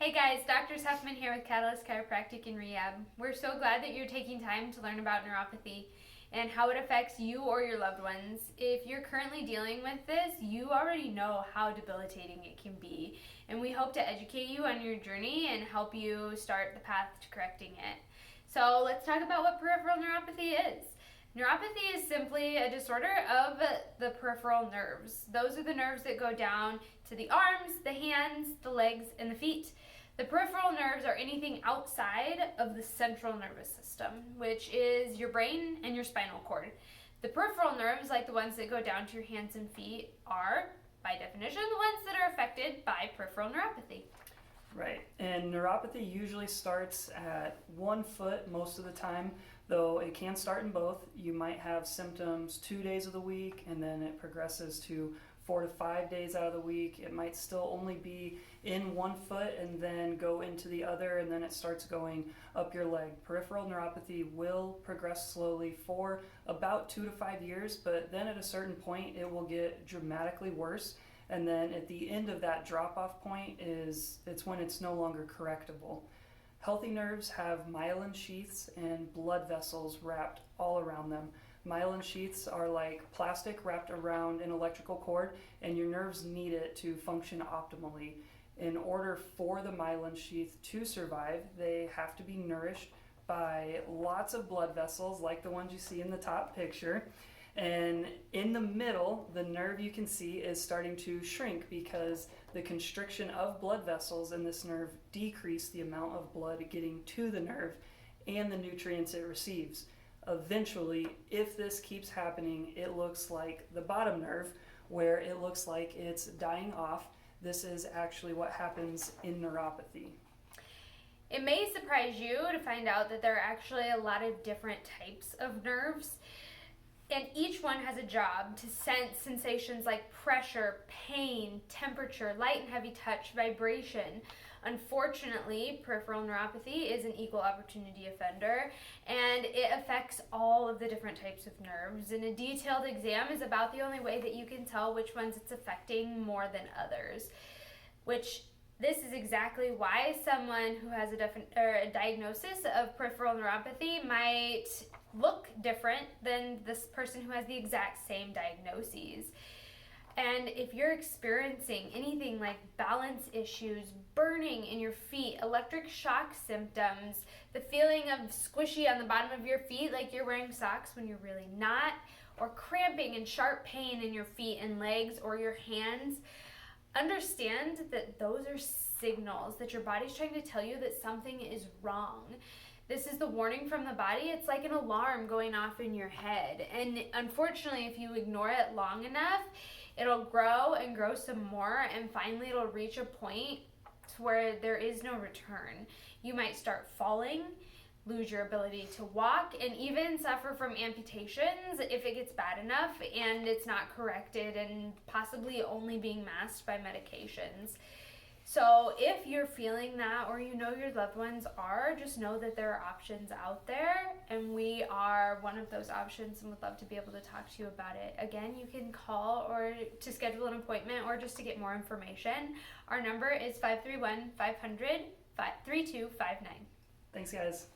Hey guys, Drs Huffman here with Catalyst Chiropractic and Rehab. We're so glad that you're taking time to learn about neuropathy and how it affects you or your loved ones. If you're currently dealing with this, you already know how debilitating it can be, and we hope to educate you on your journey and help you start the path to correcting it. So let's talk about what peripheral neuropathy is. Neuropathy is simply a disorder of the peripheral nerves. Those are the nerves that go down to the arms, the hands, the legs, and the feet. The peripheral nerves are anything outside of the central nervous system, which is your brain and your spinal cord. The peripheral nerves, like the ones that go down to your hands and feet, are, by definition, the ones that are affected by peripheral neuropathy. Right, and neuropathy usually starts at one foot most of the time, though it can start in both. You might have symptoms 2 days of the week, and then it progresses to 4 to 5 days out of the week. It might still only be in one foot and then go into the other, and then it starts going up your leg. Peripheral neuropathy will progress slowly for about 2 to 5 years, but then at a certain point it will get dramatically worse. And then at the end of that drop-off point it's when it's no longer correctable. Healthy nerves have myelin sheaths and blood vessels wrapped all around them. Myelin sheaths are like plastic wrapped around an electrical cord, and your nerves need it to function optimally. In order for the myelin sheath to survive, they have to be nourished by lots of blood vessels like the ones you see in the top picture. And in the middle, the nerve you can see is starting to shrink because the constriction of blood vessels in this nerve decrease the amount of blood getting to the nerve and the nutrients it receives. Eventually, if this keeps happening, it looks like the bottom nerve, where it looks like it's dying off. This is actually what happens in neuropathy. It may surprise you to find out that there are actually a lot of different types of nerves. And each one has a job to sense sensations like pressure, pain, temperature, light and heavy touch, vibration. Unfortunately, peripheral neuropathy is an equal opportunity offender, and it affects all of the different types of nerves. And a detailed exam is about the only way that you can tell which ones it's affecting more than others, this is exactly why someone who has a diagnosis of peripheral neuropathy might look different than this person who has the exact same diagnoses. And if you're experiencing anything like balance issues, burning in your feet, electric shock symptoms, the feeling of squishy on the bottom of your feet like you're wearing socks when you're really not, or cramping and sharp pain in your feet and legs or your hands, understand that those are signals that your body's trying to tell you that something is wrong. This is the warning from the body. It's like an alarm going off in your head. And unfortunately, if you ignore it long enough, it'll grow and grow some more, and finally it'll reach a point to where there is no return. You might start falling, lose your ability to walk, and even suffer from amputations if it gets bad enough and it's not corrected, and possibly only being masked by medications. So if you're feeling that, or you know your loved ones are, just know that there are options out there, and we are one of those options and would love to be able to talk to you about it. Again, you can call or to schedule an appointment or just to get more information. Our number is 531-500-3259. Thanks, guys.